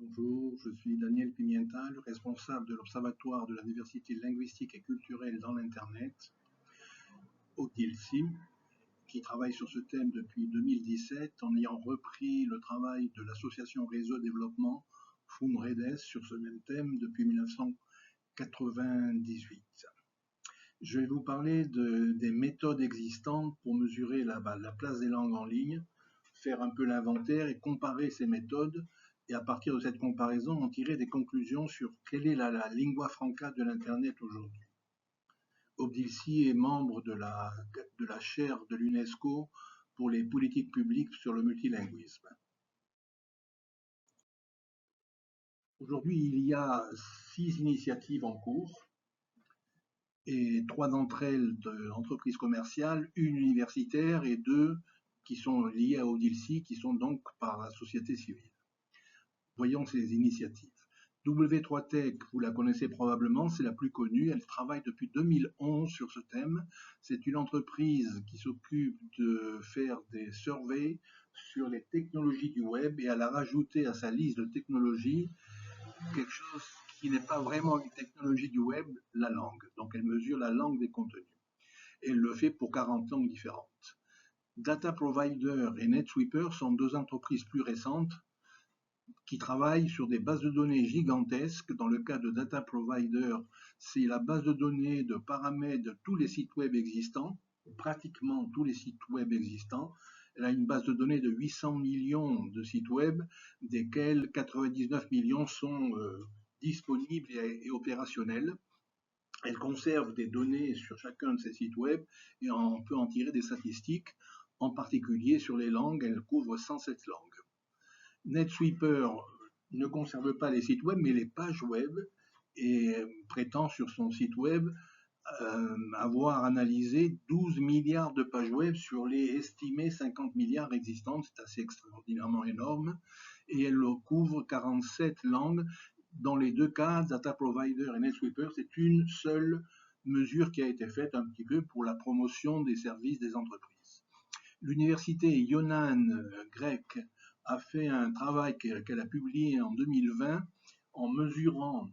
Bonjour, je suis Daniel Pimienta, le responsable de l'Observatoire de la diversité linguistique et culturelle dans l'Internet, ODILSI, qui travaille sur ce thème depuis 2017 en ayant repris le travail de l'association Réseau Développement FUNREDES sur ce même thème depuis 1998. Je vais vous parler des méthodes existantes pour mesurer la place des langues en ligne, faire un peu l'inventaire et comparer ces méthodes, et à partir de cette comparaison, en tirer des conclusions sur quelle est la lingua franca de l'Internet aujourd'hui. ODILSI est membre de la chaire de l'UNESCO pour les politiques publiques sur le multilinguisme. Aujourd'hui, il y a 6 initiatives en cours, et 3 d'entre elles d'entreprises commerciales, une universitaire et 2 qui sont liées à ODILSI, qui sont donc par la société civile. Voyons ces initiatives. W3Tech, vous la connaissez probablement, c'est la plus connue, elle travaille depuis 2011 sur ce thème. C'est une entreprise qui s'occupe de faire des surveys sur les technologies du web et elle a rajouté à sa liste de technologies quelque chose qui n'est pas vraiment une technologie du web, la langue. Donc elle mesure la langue des contenus. Et elle le fait pour 40 langues différentes. Data Provider et NetSweeper sont 2 entreprises plus récentes qui travaillent sur des bases de données gigantesques. Dans le cas de Data Provider, c'est la base de données de paramètres de tous les sites web existants, pratiquement tous les sites web existants. Elle a une base de données de 800 millions de sites web, desquels 99 millions sont disponibles et opérationnels. Elle conserve des données sur chacun de ces sites web et on peut en tirer des statistiques, en particulier sur les langues. Elle couvre 107 langues. NetSweeper ne conserve pas les sites web, mais les pages web, et prétend sur son site web avoir analysé 12 milliards de pages web sur les estimés 50 milliards existantes. C'est assez extraordinairement énorme. Et elle couvre 47 langues. Dans les 2 cas, Data Provider et NetSweeper, c'est une seule mesure qui a été faite un petit peu pour la promotion des services des entreprises. L'université Ionan grecque a fait un travail qu'elle a publié en 2020 en mesurant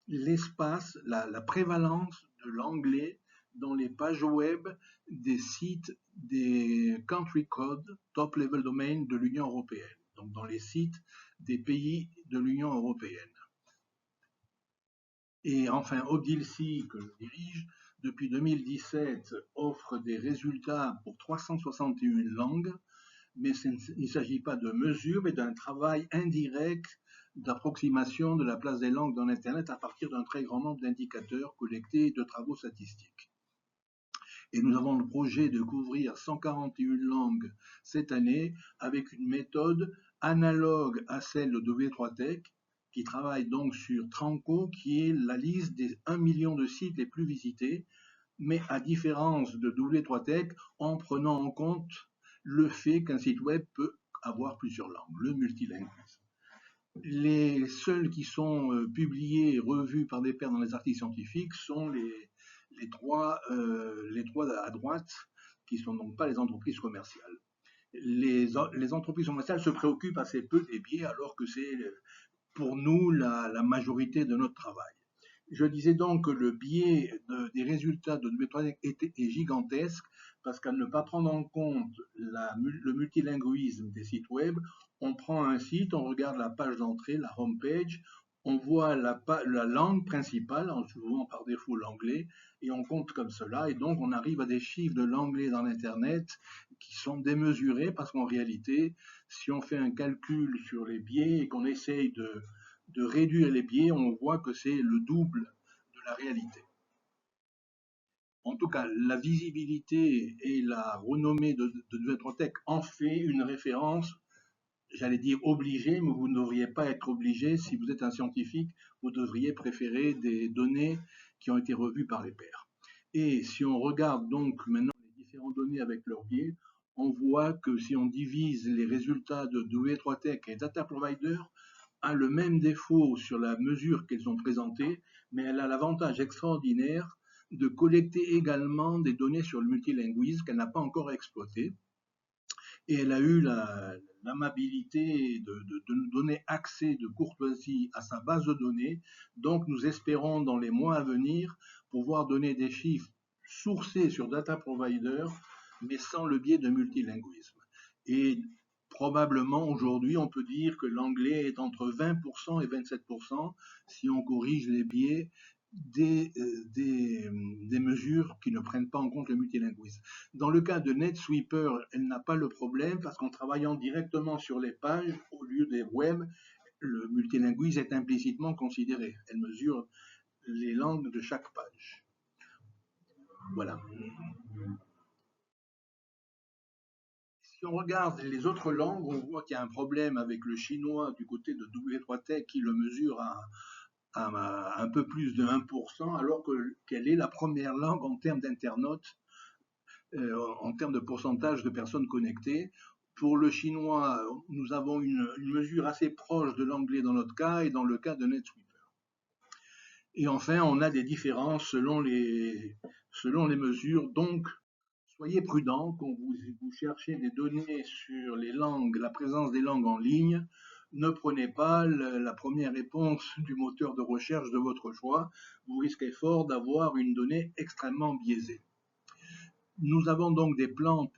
l'espace, la prévalence de l'anglais dans les pages web des sites des country codes top level domain de l'Union européenne, donc dans les sites des pays de l'Union européenne. Et enfin, ODILSI, que je dirige, depuis 2017, offre des résultats pour 361 langues, mais il ne s'agit pas de mesure, mais d'un travail indirect d'approximation de la place des langues dans l'Internet à partir d'un très grand nombre d'indicateurs collectés et de travaux statistiques. Et nous avons le projet de couvrir 141 langues cette année avec une méthode analogue à celle de W3Tech, qui travaille donc sur Tranco, qui est la liste des 1 million de sites les plus visités, mais à différence de W3Tech, en prenant en compte le fait qu'un site web peut avoir plusieurs langues, le multilinguisme. Les seuls qui sont publiés et revus par des pairs dans les articles scientifiques sont les trois à droite, qui sont donc pas les entreprises commerciales. Les entreprises commerciales se préoccupent assez peu des biais, alors que c'est pour nous la majorité de notre travail. Je disais donc que le biais des résultats de W3 est gigantesque, parce qu'à ne pas prendre en compte le multilinguisme des sites web, on prend un site, on regarde la page d'entrée, la home page, on voit la langue principale, souvent par défaut l'anglais, et on compte comme cela, et donc on arrive à des chiffres de l'anglais dans l'Internet qui sont démesurés, parce qu'en réalité, si on fait un calcul sur les biais et qu'on essaye de réduire les biais, on voit que c'est le double de la réalité. En tout cas, la visibilité et la renommée de W3Tech en fait une référence, j'allais dire obligée, mais vous ne devriez pas être obligé. Si vous êtes un scientifique, vous devriez préférer des données qui ont été revues par les pairs. Et si on regarde donc maintenant les différentes données avec leurs biais, on voit que si on divise les résultats de W3Tech et Data Provider, a le même défaut sur la mesure qu'elles ont présentée, mais elle a l'avantage extraordinaire de collecter également des données sur le multilinguisme qu'elle n'a pas encore exploité. et elle a eu l'amabilité de nous donner accès de courtoisie à sa base de données. Donc nous espérons dans les mois à venir pouvoir donner des chiffres sourcés sur Data Provider, mais sans le biais de multilinguisme. Et probablement aujourd'hui, on peut dire que l'anglais est entre 20% et 27% si on corrige les biais des mesures qui ne prennent pas en compte le multilinguisme. Dans le cas de NetSweeper, elle n'a pas le problème parce qu'en travaillant directement sur les pages au lieu des web, le multilinguisme est implicitement considéré. Elle mesure les langues de chaque page. Voilà. Si on regarde les autres langues, on voit qu'il y a un problème avec le chinois du côté de W3Tech qui le mesure à un peu plus de 1%, alors qu'elle est la première langue en termes d'internautes, en termes de pourcentage de personnes connectées. Pour le chinois, nous avons une mesure assez proche de l'anglais dans notre cas et dans le cas de NetSweeper. Et enfin, on a des différences selon les mesures. Donc, soyez prudents quand vous cherchez des données sur les langues, la présence des langues en ligne. Ne prenez pas la première réponse du moteur de recherche de votre choix. Vous risquez fort d'avoir une donnée extrêmement biaisée. Nous avons donc des plans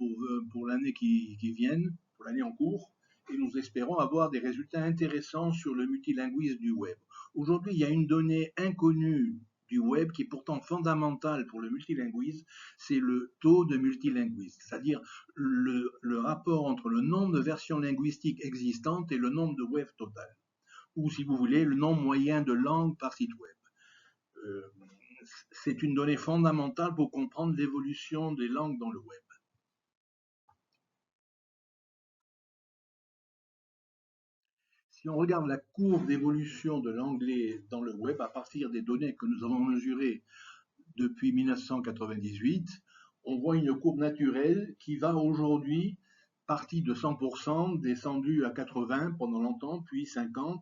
pour l'année qui vient, pour l'année en cours, et nous espérons avoir des résultats intéressants sur le multilinguisme du web. Aujourd'hui, il y a une donnée inconnue du web qui est pourtant fondamentale pour le multilinguisme, c'est le taux de multilinguisme, c'est-à-dire le rapport entre le nombre de versions linguistiques existantes et le nombre de web total, ou si vous voulez, le nombre moyen de langues par site web. C'est une donnée fondamentale pour comprendre l'évolution des langues dans le web. Si on regarde la courbe d'évolution de l'anglais dans le web à partir des données que nous avons mesurées depuis 1998, on voit une courbe naturelle qui va aujourd'hui partie de 100%, descendue à 80 pendant longtemps, puis 50,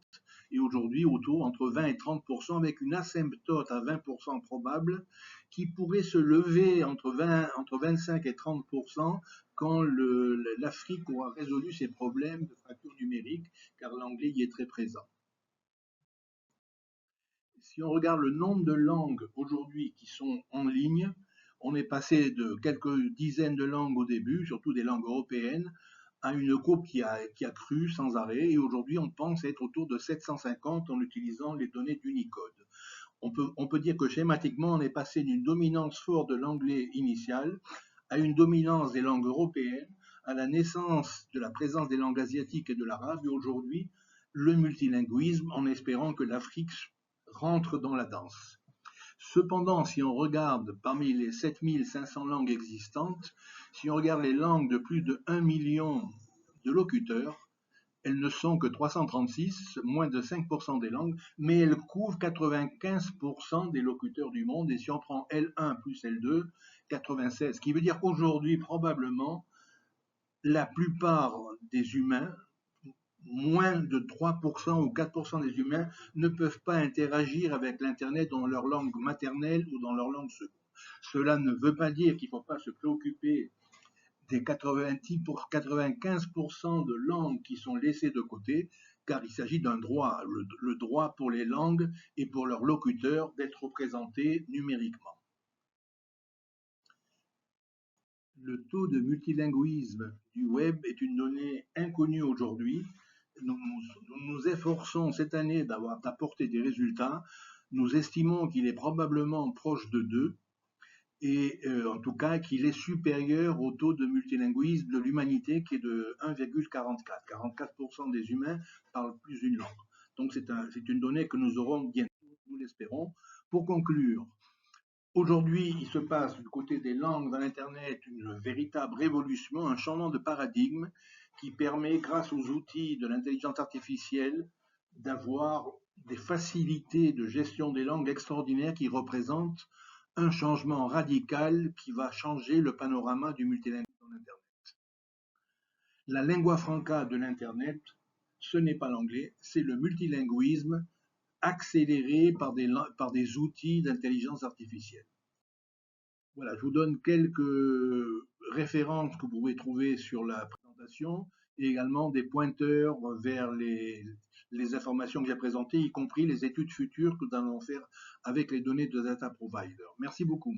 et aujourd'hui autour entre 20 et 30%, avec une asymptote à 20% probable, qui pourrait se lever entre 25 et 30% quand l'Afrique aura résolu ses problèmes de fracture numérique, car l'anglais y est très présent. Si on regarde le nombre de langues aujourd'hui qui sont en ligne, on est passé de quelques dizaines de langues au début, surtout des langues européennes, à une courbe qui a cru sans arrêt, et aujourd'hui on pense être autour de 750 en utilisant les données d'Unicode. On peut dire que schématiquement on est passé d'une dominance forte de l'anglais initial à une dominance des langues européennes, à la naissance de la présence des langues asiatiques et de l'arabe, et aujourd'hui le multilinguisme, en espérant que l'Afrique rentre dans la danse. Cependant, si on regarde parmi les 7500 langues existantes, si on regarde les langues de plus de 1 million de locuteurs, elles ne sont que 336, moins de 5% des langues, mais elles couvrent 95% des locuteurs du monde. Et si on prend L1 plus L2, 96, ce qui veut dire qu'aujourd'hui, probablement, la plupart des humains, moins de 3% ou 4% des humains, ne peuvent pas interagir avec l'Internet dans leur langue maternelle ou dans leur langue seconde. Cela ne veut pas dire qu'il ne faut pas se préoccuper des 90 pour 95% de langues qui sont laissées de côté, car il s'agit d'un droit, le droit pour les langues et pour leurs locuteurs d'être représentés numériquement. Le taux de multilinguisme du web est une donnée inconnue aujourd'hui. Nous nous efforçons cette année d'apporter des résultats. Nous estimons qu'il est probablement proche de 2, et en tout cas qu'il est supérieur au taux de multilinguisme de l'humanité qui est de 1,44. 44% des humains parlent plus d'une langue. Donc c'est une donnée que nous aurons bientôt, nous l'espérons. Pour conclure, aujourd'hui, il se passe du côté des langues dans l'Internet une véritable révolution, un changement de paradigme qui permet, grâce aux outils de l'intelligence artificielle, d'avoir des facilités de gestion des langues extraordinaires qui représentent un changement radical qui va changer le panorama du multilinguisme dans l'Internet. La lingua franca de l'Internet, ce n'est pas l'anglais, c'est le multilinguisme accéléré par des outils d'intelligence artificielle. Voilà, je vous donne quelques références que vous pouvez trouver sur la présentation d'informations et également des pointeurs vers les informations que j'ai présentées, y compris les études futures que nous allons faire avec les données de Data Provider. Merci beaucoup.